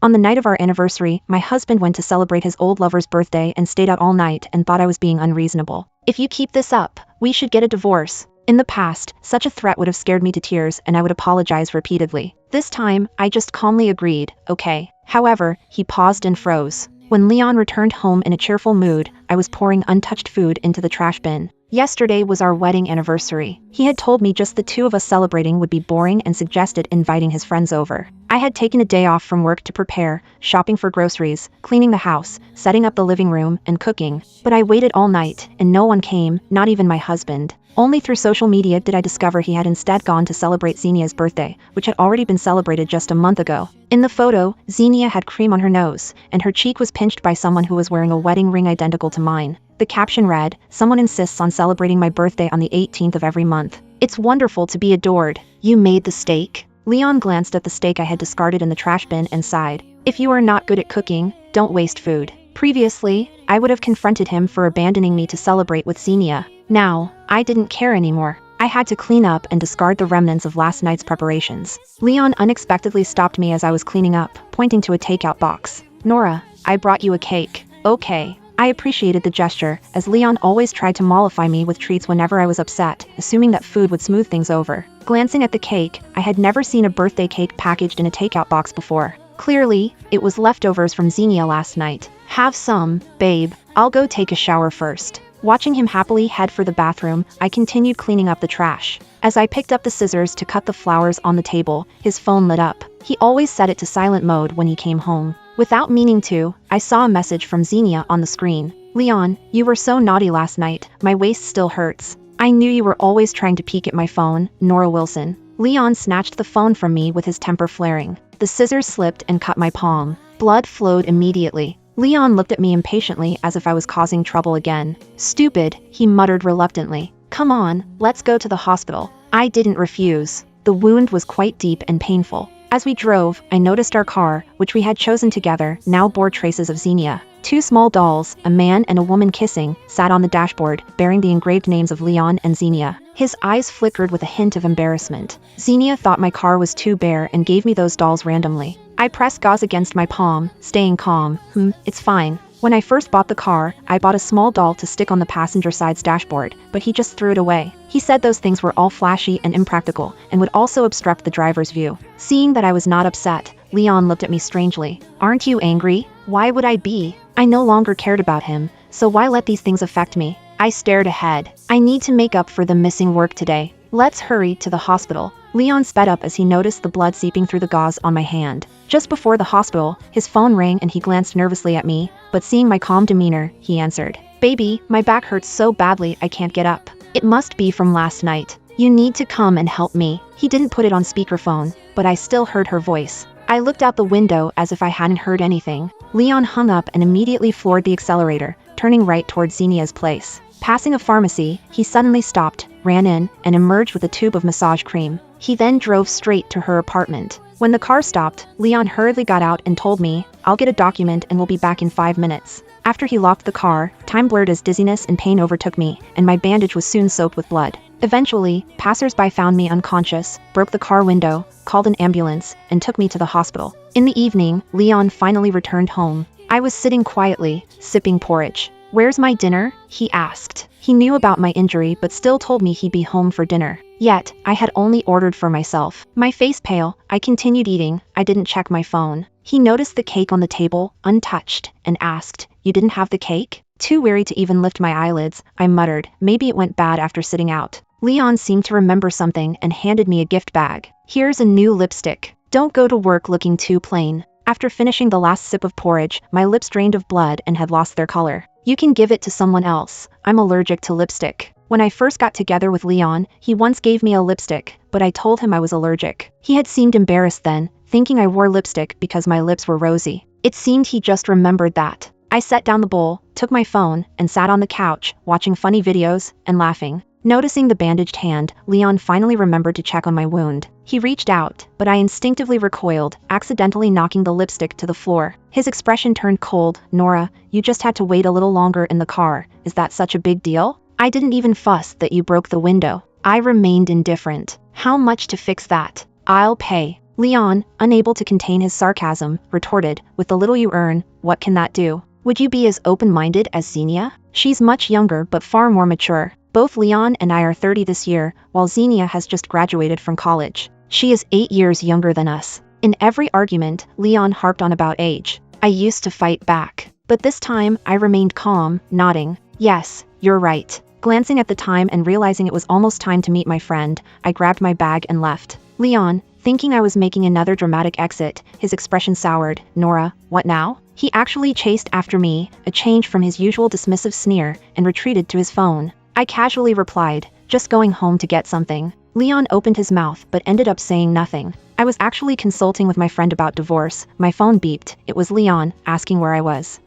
On the night of our anniversary, my husband went to celebrate his old lover's birthday and stayed out all night and thought I was being unreasonable. If you keep this up, we should get a divorce. In the past, such a threat would have scared me to tears and I would apologize repeatedly. This time, I just calmly agreed, okay. However, he paused and froze. When Leon returned home in a cheerful mood, I was pouring untouched food into the trash bin. Yesterday was our wedding anniversary. He had told me just the two of us celebrating would be boring and suggested inviting his friends over. I had taken a day off from work to prepare, shopping for groceries, cleaning the house, setting up the living room, and cooking. But I waited all night, and no one came, not even my husband. Only through social media did I discover he had instead gone to celebrate Xenia's birthday, which had already been celebrated just a month ago. In the photo, Xenia had cream on her nose, and her cheek was pinched by someone who was wearing a wedding ring identical to mine. The caption read, "Someone insists on celebrating my birthday on the 18th of every month. It's wonderful to be adored. You made the steak?" Leon glanced at the steak I had discarded in the trash bin and sighed. If you are not good at cooking, don't waste food. Previously, I would have confronted him for abandoning me to celebrate with Xenia. Now, I didn't care anymore. I had to clean up and discard the remnants of last night's preparations. Leon unexpectedly stopped me as I was cleaning up, pointing to a takeout box. "Nora, I brought you a cake." "Okay." I appreciated the gesture, as Leon always tried to mollify me with treats whenever I was upset, assuming that food would smooth things over. Glancing at the cake, I had never seen a birthday cake packaged in a takeout box before. Clearly, it was leftovers from Xenia last night. "Have some, babe. I'll go take a shower first." Watching him happily head for the bathroom, I continued cleaning up the trash. As I picked up the scissors to cut the flowers on the table, his phone lit up. He always set it to silent mode when he came home. Without meaning to, I saw a message from Xenia on the screen. "Leon, you were so naughty last night, my waist still hurts. I knew you were always trying to peek at my phone, Nora Wilson." Leon snatched the phone from me with his temper flaring. The scissors slipped and cut my palm. Blood flowed immediately. Leon looked at me impatiently as if I was causing trouble again. "Stupid," he muttered reluctantly. "Come on, let's go to the hospital." I didn't refuse. The wound was quite deep and painful. As we drove, I noticed our car, which we had chosen together, now bore traces of Xenia. Two small dolls, a man and a woman kissing, sat on the dashboard, bearing the engraved names of Leon and Xenia. His eyes flickered with a hint of embarrassment. Xenia thought my car was too bare and gave me those dolls randomly. I pressed gauze against my palm, staying calm. It's fine. When I first bought the car, I bought a small doll to stick on the passenger side's dashboard, but he just threw it away. He said those things were all flashy and impractical, and would also obstruct the driver's view. Seeing that I was not upset, Leon looked at me strangely. "Aren't you angry?" "Why would I be? I no longer cared about him, so why let these things affect me?" I stared ahead. "I need to make up for the missing work today. Let's hurry to the hospital." Leon sped up as he noticed the blood seeping through the gauze on my hand. Just before the hospital, his phone rang and he glanced nervously at me, but seeing my calm demeanor, he answered. "Baby, my back hurts so badly I can't get up. It must be from last night. You need to come and help me." He didn't put it on speakerphone, but I still heard her voice. I looked out the window as if I hadn't heard anything. Leon hung up and immediately floored the accelerator, turning right towards Xenia's place. Passing a pharmacy, he suddenly stopped, ran in, and emerged with a tube of massage cream. He then drove straight to her apartment. When the car stopped, Leon hurriedly got out and told me, "I'll get a document and we'll be back in 5 minutes." After he locked the car, time blurred as dizziness and pain overtook me, and my bandage was soon soaked with blood. Eventually, passers-by found me unconscious, broke the car window, called an ambulance, and took me to the hospital. In the evening, Leon finally returned home. I was sitting quietly, sipping porridge. "Where's my dinner?" he asked. He knew about my injury but still told me he'd be home for dinner. Yet, I had only ordered for myself. My face pale, I continued eating. I didn't check my phone. He noticed the cake on the table, untouched, and asked, "You didn't have the cake?" Too weary to even lift my eyelids, I muttered, "Maybe it went bad after sitting out." Leon seemed to remember something and handed me a gift bag. "Here's a new lipstick. Don't go to work looking too plain." After finishing the last sip of porridge, my lips drained of blood and had lost their color. "You can give it to someone else. I'm allergic to lipstick." When I first got together with Leon, he once gave me a lipstick, but I told him I was allergic. He had seemed embarrassed then, thinking I wore lipstick because my lips were rosy. It seemed he just remembered that. I set down the bowl, took my phone, and sat on the couch, watching funny videos and laughing. Noticing the bandaged hand, Leon finally remembered to check on my wound. He reached out, but I instinctively recoiled, accidentally knocking the lipstick to the floor. His expression turned cold. "Nora, you just had to wait a little longer in the car. Is that such a big deal? I didn't even fuss that you broke the window." I remained indifferent. "How much to fix that?" "I'll pay." Leon, unable to contain his sarcasm, retorted, with the little you earn, what can that do? Would you be as open-minded as Xenia? She's much younger but far more mature. Both Leon and I are 30 this year, while Xenia has just graduated from college. She is 8 years younger than us. In every argument, Leon harped on about age. I used to fight back. But this time, I remained calm, nodding. Yes, you're right. Glancing at the time and realizing it was almost time to meet my friend, I grabbed my bag and left. Leon, thinking I was making another dramatic exit, his expression soured. Nora, what now? He actually chased after me, a change from his usual dismissive sneer, and retreated to his phone. I casually replied, just going home to get something. Leon opened his mouth but ended up saying nothing. I was actually consulting with my friend about divorce. My phone beeped. It was Leon, asking where I was.